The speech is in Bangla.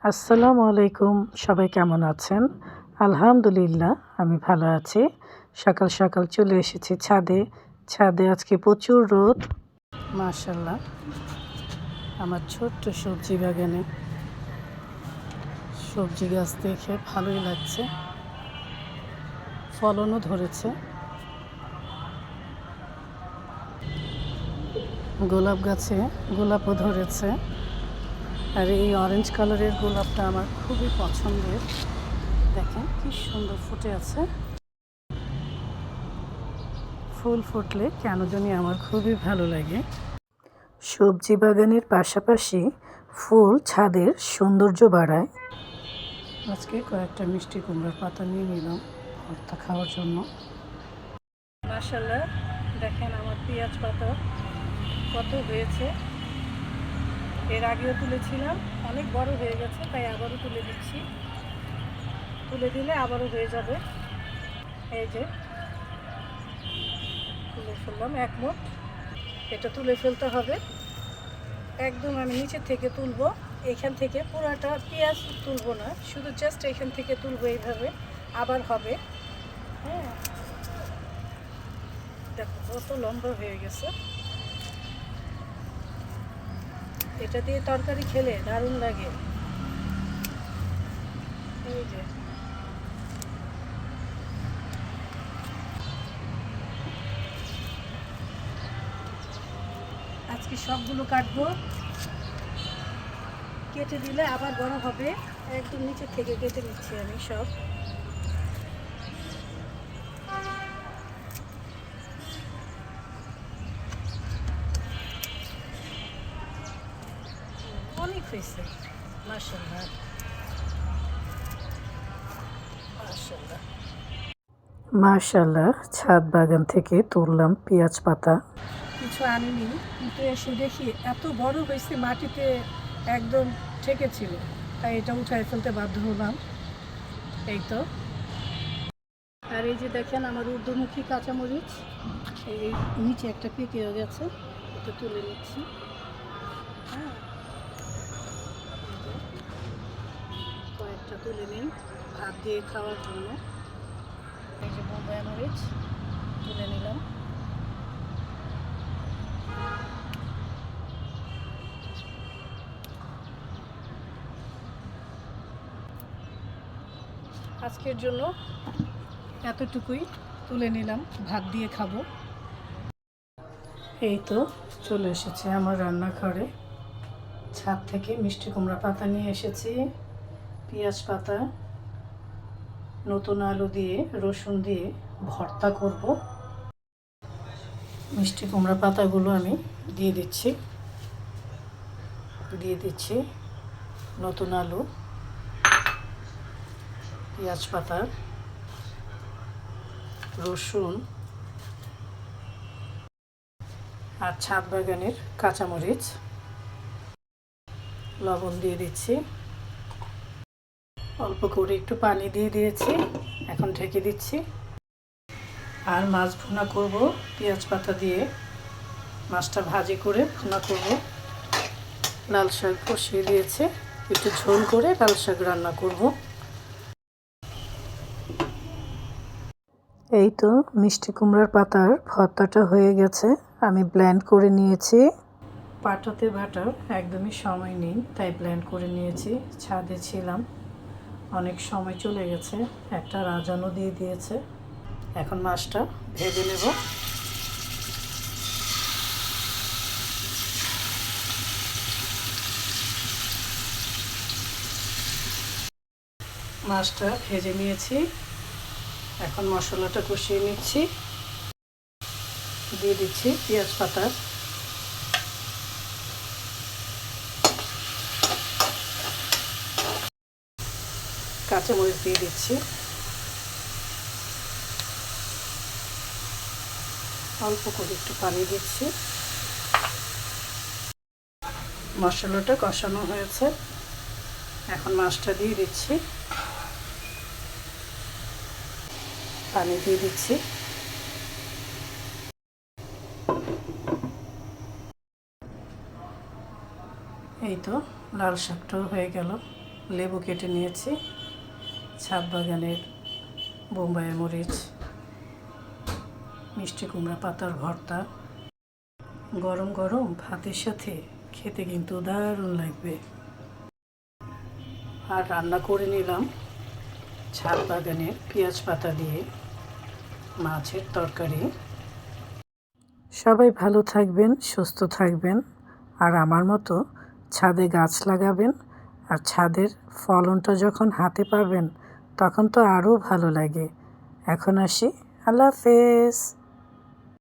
আসসালামু আলাইকুম। সবাই কেমন আছেন? আলহামদুলিল্লাহ আমি ভালো আছি। সকাল সকাল চলে এসেছি ছাদে। ছাদে আজকে প্রচুর রোদ। মাশাআল্লাহ আমার ছোট্ট সবজি বাগানে সবজি গাছ দেখে ভালোই লাগছে। ফলনও ধরেছে। গোলাপ গাছে গোলাপও ধরেছে। আর এই অরেঞ্জ কালারের গোলাপটা আমার খুবই পছন্দের। দেখেন কি সুন্দর ফুটে আছে। ফুল ফুটলে কেন জানি আমার খুবই ভালো লাগে। সবজি বাগানের পাশাপাশি ফুল ছাদের সৌন্দর্য বাড়ায়। আজকে কয়েকটা মিষ্টি কুমড়ার পাতা নিয়ে নিলাম ভর্তা খাওয়ার জন্য। মাশাআল্লাহ দেখেন আমার পেঁয়াজ পাতা কত হয়েছে। এর আগেও তুলেছিলাম, অনেক বড় হয়ে গেছে, তাই আবারও তুলে দিচ্ছি। তুলে দিলে আবারও হয়ে যাবে। এই যে তুলে ফেললাম এক মুঠ। এটা তুলে ফেলতে হবে একদম। আমি নিচের থেকে তুলবো, এখান থেকে পুরাটা পেঁয়াজ তুলবো না, শুধু জাস্ট এখান থেকে তুলবো। এইভাবে আবার হবে। হ্যাঁ দেখো কত লম্বা হয়ে গেছে। এটা দিয়ে তরকারি খেলে দারুণ লাগে। এই যে আজকে সবগুলো কাটবো, কেটে দিলে আবার বড় হবে। একদম নিচের থেকে কেটে নিচ্ছি আমি সব। অনেক হয়েছে। মাশাআল্লাহ মাশাআল্লাহ মাশাআল্লাহ। ছাদ বাগান থেকে তুললাম পেঁয়াজ পাতা। কিছু আনিনি, কিন্তু এসে দেখি এত বড় হয়েছে, মাটিতে একদম ঠেকেছিল, তাই এটা উঠায় ফেলতে বাধ্য হলাম। এই তো। আর এই যে দেখেন আমার ঊর্ধ্বমুখী কাঁচামরিচ, এই নিচে একটা পেকে গেছে, এটা তুলে নিচ্ছি। হ্যাঁ কয়েকটা তুলে নিই ভাত দিয়ে খাওয়ার জন্য। এই যে বোম্বাই মরিচ তুলে নিলাম। আজকের জন্য এতটুকুই তুলে নিলাম, ভাত দিয়ে খাবো। এই তো চলে এসেছে আমার রান্নাঘরে। ছাদ থেকে মিষ্টি কুমড়া পাতা নিয়ে এসেছি, পেঁয়াজ পাতা, নতুন আলু দিয়ে রসুন দিয়ে ভর্তা করব। মিষ্টি কুমড়া পাতাগুলো আমি দিয়ে দিচ্ছি নতুন আলু, পেঁয়াজ পাতা, রসুন আর ছাদ বাগানের কাঁচামরিচ, লবণ দিয়ে দিচ্ছি। অল্প করে একটু পানি দিয়ে দিয়েছি, এখন ঢেকে দিচ্ছি। আর মাছ ভুনা করব পেঁয়াজ পাতা দিয়ে। মাছটা ভাজি করে ভুনা করব। লাল শাক কষিয়ে দিয়েছে, একটু ঝোল করে লাল শাক রান্না করব। এই তো মিষ্টি কুমড়ার পাতার ভর্তাটা হয়ে গেছে, আমি ব্লেন্ড করে নিয়েছি। পাটাতে বাটার একদমই সময় নেই, তাই ব্লেন্ড করে নিয়েছি। ছাদে ছিলাম, অনেক সময় চলে গেছে, একটা রাজানও দিয়ে দিয়েছে। এখন মাছটা ভেজে নেব। মাছটা ভেজে নিয়েছি, এখন মশলাটা কষিয়ে নিচ্ছি। দিয়ে দিচ্ছি পেঁয়াজ পাতা, কাঁচামরিচ দিয়ে দিচ্ছি, অল্প করে একটু পানি দিচ্ছি। মশলাটা কষানো হয়েছে, এখন মাছটা দিয়ে দিচ্ছি, পানি দিয়ে দিচ্ছি। এই তো লাল শাকটাও হয়ে গেল। লেবু কেটে নিয়েছি, ছাদ বাগানের বোম্বাই মরিচ, মিষ্টি কুমড়া পাতার ভর্তা। গরম গরম ভাতের সাথে খেতে কিন্তু দারুণ লাগবে। আর রান্না করে নিলাম ছাদ বাগানের পেঁয়াজ পাতা দিয়ে মাছের তরকারি। সবাই ভালো থাকবেন, সুস্থ থাকবেন, আর আমার মতো ছাদে গাছ লাগাবেন। আর ছাদের ফলনটা যখন হাতে পাবেন তখন তো আরও ভালো লাগে। এখন আসি, আল্লাহ হাফেজ।